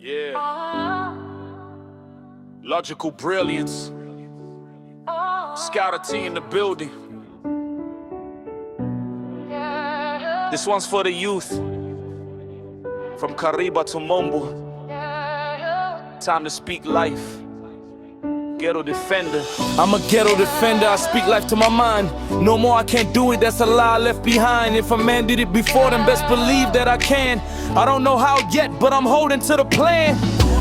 Yeah. Logical brilliance. Skara in the building. This one's for the youth. From Kariba to Mombo. Time to speak life. Ghetto defender. I'm a ghetto defender, I speak life to my mind. No more, I can't do it, that's a lie left behind. If a man did it before, then best believe that I can. I don't know how yet, but I'm holding to the plan.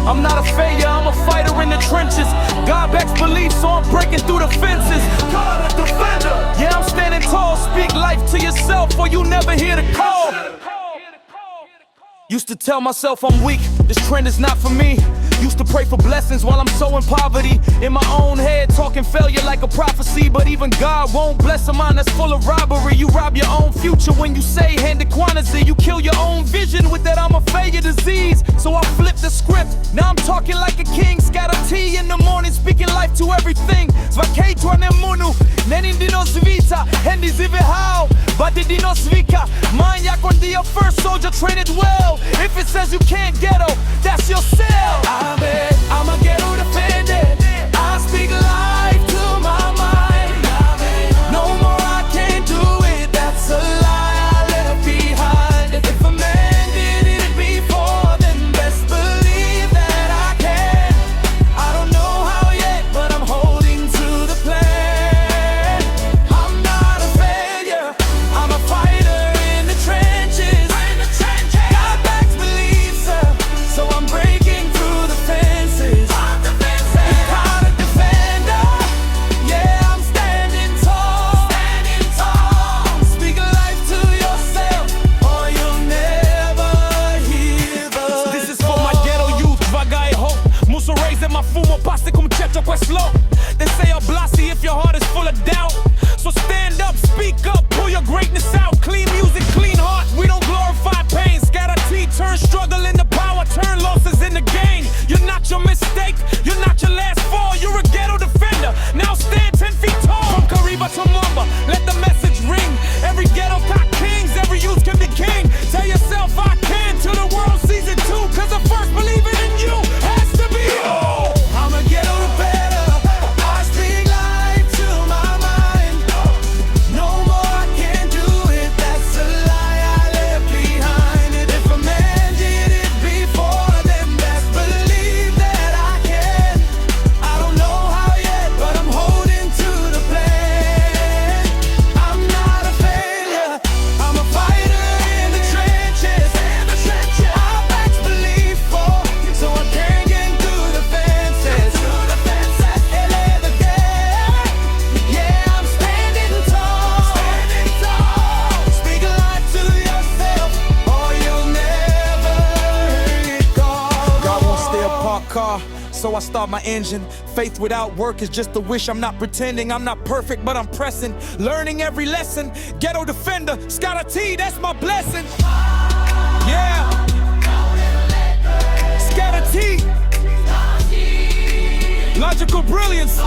I'm not a failure, I'm a fighter in the trenches. God backs belief, so I'm breaking through the fences. God a defender. Yeah, I'm standing tall, speak life to yourself or you never hear the call. Used to tell myself I'm weak, this trend is not for me. Used to pray for blessings while I'm so in poverty. In my own head, talking failure like a prophecy. But even God won't bless a mind that's full of robbery. You rob your own future when you say handed quantity. You kill your own vision with that I'm a failure disease. So I flip the script, now I'm talking like a king. Scatter tea in the morning, speaking life to everything. Zvakejtwa ne munu, nenin dino svita. Hendi zive how, but the dino svika. Mine yak on the first soldier, train it well. If it says you can't ghetto, that's your cell. I'm a ghetto defender. I speak life to my mind. No more, I can't do it. That's a lie I left behind. If a man did it before, then best believe that I can. I don't know how yet, but I'm holding to the plan. I'm not a failure. I'm a fighter in the trenches. God backs belief, sir. So I'm breaking through the fences. I'm a defender. Yeah, I'm standing tall. Speak life to yourself, or you'll never hear the. This is for my ghetto youth, vagai hope. Muso raise my fumo pasta come check up slow. They say I'm blossy if your heart is full of doubt. So stand up, speak up, pull your greatness out. Clean music, clean heart. We don't glorify pain. Scatter tea, turn struggle into power, turn losses into gain. You're not your mistake, you're not your last fall. You're a ghetto defender, now stand 10 feet tall. From Kariba to Mamba, let the message ring. Every ghetto got kings, every youth can be king. Tell yourself I can till the world sees it too. Cause the first believing in you has to be you. I'm a ghetto defender, I speak life to my mind. No more, I can't do it, that's a lie I left behind. And if a man did it before, then best believe that I can. I don't know how yet, but I'm holding to the plan. I'm not a failure, I'm a fighter in the trenches. I backs belief for, so I can't get through the fences. Yeah, I'm standing tall. Speak life to yourself, or you'll never hear it called. God won't stay a parked car, so I start my engine. Faith without work is just a wish. I'm not pretending, I'm not perfect, but I'm pressing. Learning every lesson. Ghetto defender, Skara T, that's my blessing. Yeah. Skara T. Logical brilliance.